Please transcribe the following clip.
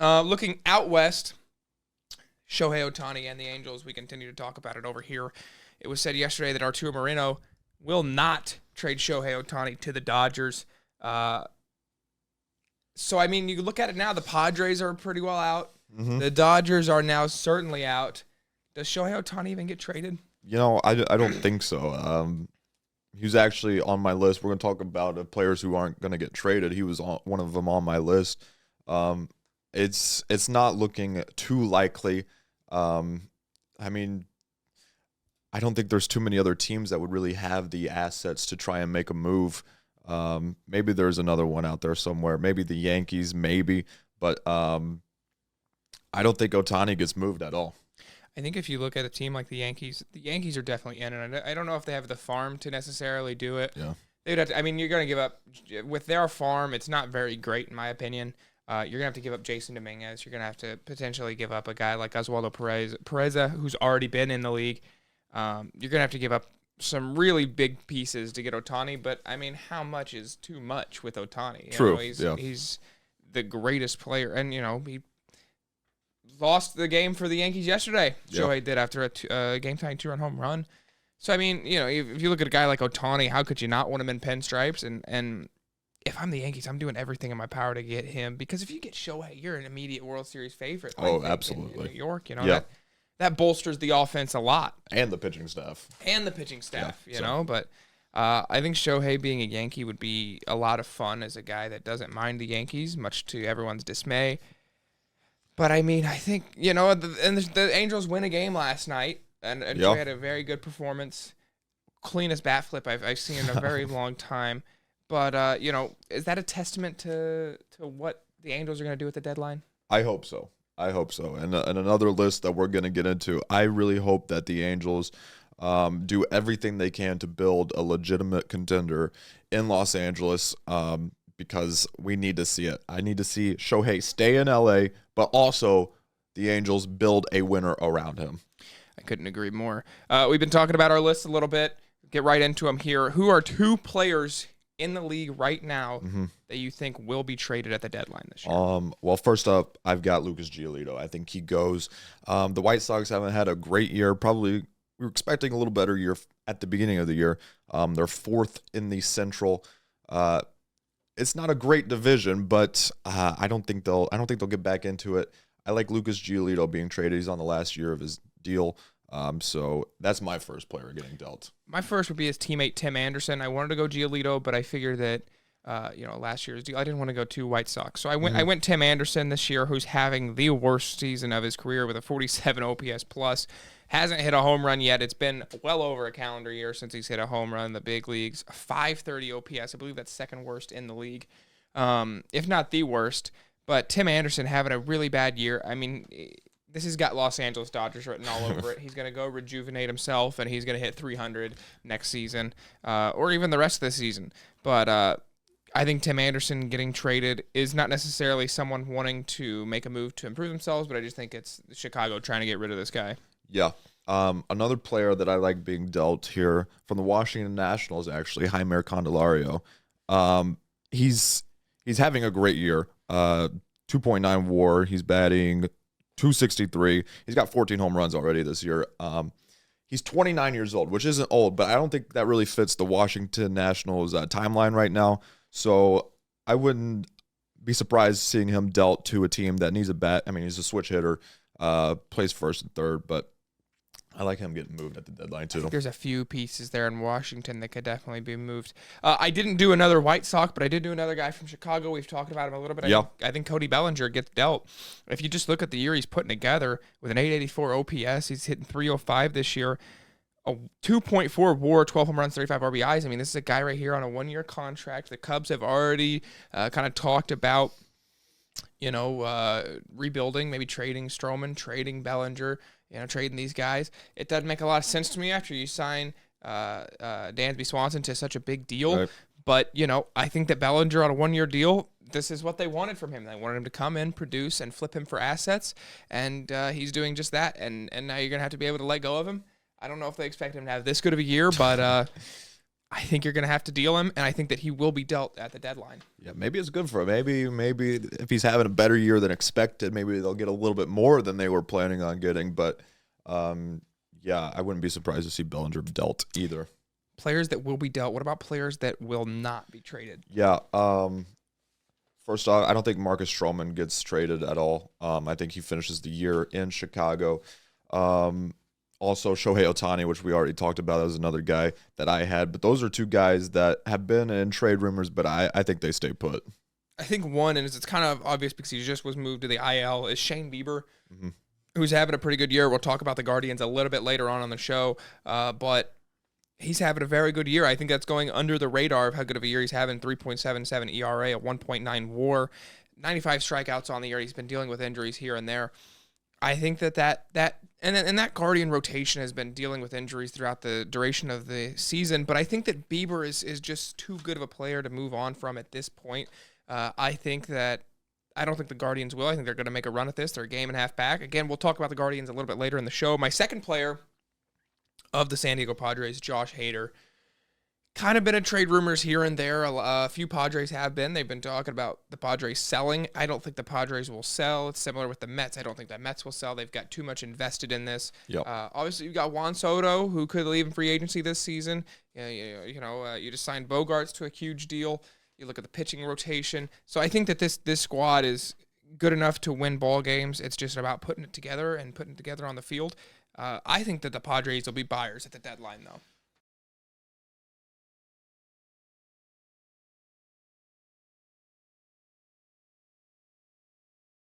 Looking out west, Shohei Ohtani and the Angels, we continue to talk about it over here. It was said yesterday that Arturo Moreno will not trade Shohei Ohtani to the Dodgers. So, I mean, you look at it now, the Padres are pretty well out. Mm-hmm. The Dodgers are now certainly out. Does Shohei Ohtani even get traded? I don't think so. He's actually on my list. We're going to talk about players who aren't going to get traded. He was one of them on my list. It's not looking too likely. I mean, I don't think there's too many other teams that would really have the assets to try and make a move. Maybe there's another one out there somewhere. Maybe the Yankees, maybe. But I don't think Ohtani gets moved at all. I think if you look at a team like the Yankees are definitely in, and I don't know if they have the farm to necessarily do it. Yeah. They'd have to, I mean, you're going to give up with their farm. It's not very great in my opinion. You're going to have to give up Jason Dominguez. You're going to have to potentially give up a guy like Oswaldo Pereza, who's already been in the league. You're going to have to give up some really big pieces to get Ohtani, but I mean, how much is too much with Ohtani? True. He's the greatest player, and he lost the game for the Yankees yesterday. Yep. Shohei did after a game-tying 2-run home run. So I mean, if you look at a guy like Ohtani, how could you not want him in pinstripes? And if I'm the Yankees, I'm doing everything in my power to get him, because if you get Shohei, you're an immediate World Series favorite. Oh, absolutely. In New York, Yeah. that bolsters the offense a lot. And the pitching staff. But I think Shohei being a Yankee would be a lot of fun as a guy that doesn't mind the Yankees, much to everyone's dismay. But I mean, I think, the Angels win a game last night, and Shohei had a very good performance. Cleanest bat flip I've seen in a very long time. But, is that a testament to what the Angels are going to do at the deadline? I hope so. And another list that we're going to get into, I really hope that the Angels do everything they can to build a legitimate contender in Los Angeles, because we need to see it. I need to see Shohei stay in LA, but also the Angels build a winner around him. I couldn't agree more. We've been talking about our list a little bit. Get right into them here. Who are two players in the league right now that you think will be traded at the deadline this year? Well, first up, I've got Lucas Giolito. I think he goes. The White Sox haven't had a great year. Probably we were expecting a little better year at the beginning of the year. They're fourth in the Central. It's not a great division, but I don't think they'll get back into it. I like Lucas Giolito being traded. He's on the last year of his deal. So that's my first player getting dealt. My first would be his teammate Tim Anderson. I wanted to go Giolito, but I figured that last year's deal, I didn't want to go to White Sox. So I went Tim Anderson this year, who's having the worst season of his career with a 47 OPS plus. Hasn't hit a home run yet. It's been well over a calendar year since he's hit a home run in the big leagues. 530 OPS. I believe that's second worst in the league, if not the worst. But Tim Anderson having a really bad year. I mean, this has got Los Angeles Dodgers written all over it. He's going to go rejuvenate himself, and he's going to hit 300 next season, or even the rest of the season. But I think Tim Anderson getting traded is not necessarily someone wanting to make a move to improve themselves, but I just think it's Chicago trying to get rid of this guy. Yeah. Another player that I like being dealt here from the Washington Nationals, actually, Jeimer Candelario. He's having a great year. 2.9 WAR. He's batting .263. He's got 14 home runs already this year. He's 29 years old, which isn't old, but I don't think that really fits the Washington Nationals timeline right now. So I wouldn't be surprised seeing him dealt to a team that needs a bat. I mean, he's a switch hitter, plays first and third, but I like him getting moved at the deadline too. There's a few pieces there in Washington that could definitely be moved. I didn't do another White Sox, but I did do another guy from Chicago. We've talked about him a little bit. I think Cody Bellinger gets dealt. If you just look at the year he's putting together with an 884 OPS, he's hitting 305 this year, a 2.4 WAR, 12 home runs, 35 RBIs. I mean, this is a guy right here on a one-year contract. The Cubs have already kind of talked about, rebuilding, maybe trading Stroman, trading Bellinger, trading these guys. It doesn't make a lot of sense to me after you sign Dansby Swanson to such a big deal. Right. But, I think that Bellinger on a one-year deal, this is what they wanted from him. They wanted him to come in, produce, and flip him for assets, and he's doing just that. And now you're going to have to be able to let go of him. I don't know if they expect him to have this good of a year, but I think you're going to have to deal him, and I think that he will be dealt at the deadline. Yeah, maybe it's good for him. Maybe if he's having a better year than expected, maybe they'll get a little bit more than they were planning on getting. But yeah, I wouldn't be surprised to see Bellinger dealt either. Players that will be dealt. What about players that will not be traded? Yeah. First off, I don't think Marcus Stroman gets traded at all. I think he finishes the year in Chicago. Also, Shohei Ohtani, which we already talked about, as another guy that I had. But those are two guys that have been in trade rumors, but I think they stay put. I think one, and it's kind of obvious because he just was moved to the IL, is Shane Bieber, who's having a pretty good year. We'll talk about the Guardians a little bit later on the show, but he's having a very good year. I think that's going under the radar of how good of a year he's having. 3.77 ERA, a 1.9 WAR, 95 strikeouts on the year. He's been dealing with injuries here and there. I think that Guardian rotation has been dealing with injuries throughout the duration of the season, but I think that Bieber is just too good of a player to move on from at this point. I don't think the Guardians will. I think they're going to make a run at this. They're a game and a half back. Again, we'll talk about the Guardians a little bit later in the show. My second player of the San Diego Padres, Josh Hader. Kind of been in trade rumors here and there. A few Padres have been. They've been talking about the Padres selling. I don't think the Padres will sell. It's similar with the Mets. I don't think the Mets will sell. They've got too much invested in this. Yep. Obviously, you've got Juan Soto, who could leave in free agency this season. You just signed Bogarts to a huge deal. You look at the pitching rotation. So I think that this squad is good enough to win ball games. It's just about putting it together and putting it together on the field. I think that the Padres will be buyers at the deadline, though.